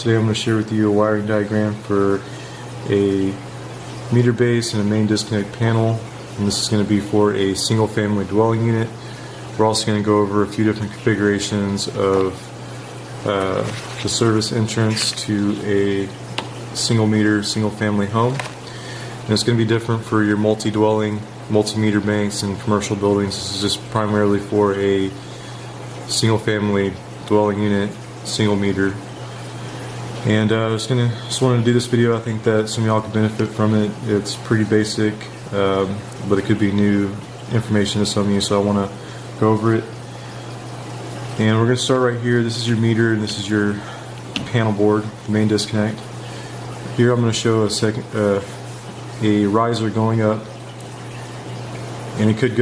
Today I'm going to share with you a wiring diagram for a meter base and a main disconnect panel, and this is going to be for a single family dwelling unit. We're also going to go over a few different configurations of the service entrance to a single meter, single family home. And it's going to be different for your multi-dwelling, multi-meter banks and commercial buildings. This is just primarily for a single family dwelling unit, single meter. And I just wanted to do this video. I think that some of y'all could benefit from it. It's pretty basic, but it could be new information to some of you, so I want to go over it. And we're going to start right here. This is your meter and this is your panel board, the main disconnect. Here I'm going to show a riser going up, and it could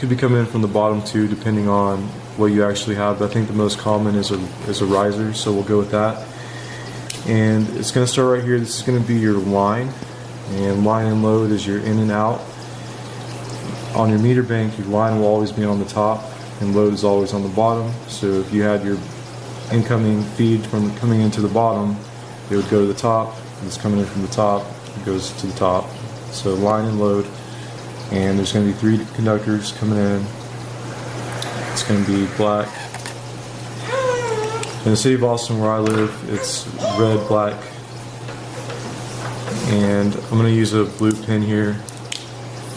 be coming in from the bottom too, depending on what you actually have. But I think the most common is a riser, so we'll go with that. And it's going to start right here. This is going to be your line, and line and load is your in and out. On your meter bank, your line will always be on the top and load is always on the bottom. So if you had your incoming feed coming into the bottom, it would go to the top. If it's coming in from the top, it goes to the top. So line and load, and there's going to be 3 conductors coming in. It's going to be black. In the city of Austin where I live, it's red, black, and I'm going to use a blue pin here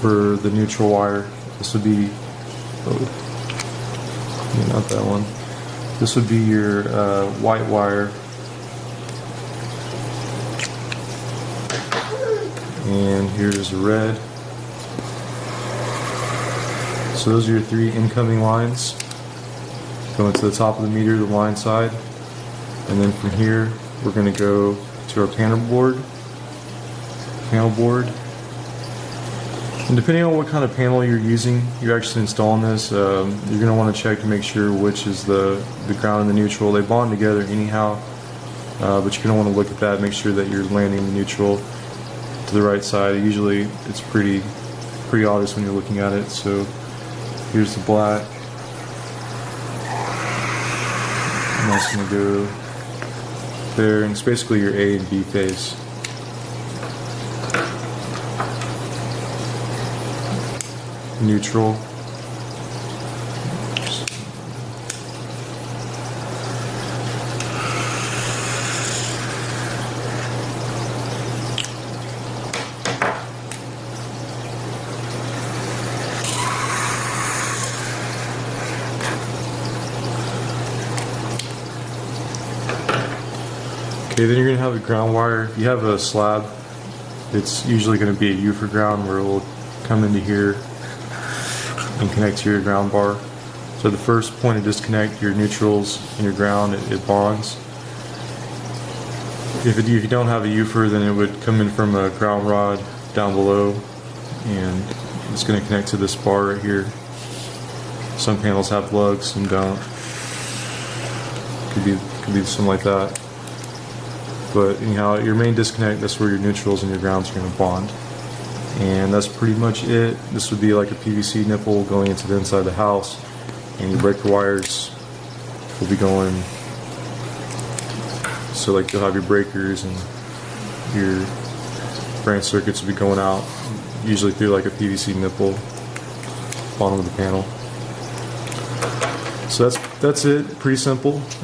for the neutral wire. This would be, not that one. This would be your white wire, and here's red. So those are your 3 incoming lines. Going to the top of the meter, the line side, and then from here we're going to go to our panel board. And depending on what kind of panel you're using, you're actually installing this, you're going to want to check to make sure which is the ground and the neutral. They bond together anyhow, but you're going to want to look at that, make sure that you're landing the neutral to the right side. Usually it's pretty obvious when you're looking at it. So here's the black. And that's going to go there, and it's basically your A and B phase. Neutral. Okay, then you're going to have a ground wire. If you have a slab, it's usually going to be a U for ground, where it will come into here and connect to your ground bar. So the first point of disconnect, your neutrals and your ground, it bonds. If you don't have a UFR, then it would come in from a ground rod down below, and it's going to connect to this bar right here. Some panels have lugs, some don't. Could be something like that. But anyhow, your main disconnect, that's where your neutrals and your grounds are going to bond. And that's pretty much it. This would be like a PVC nipple going into the inside of the house, and your breaker wires will be going, so like you'll have your breakers and your branch circuits will be going out, usually through like a PVC nipple, bottom of the panel. So that's it, pretty simple.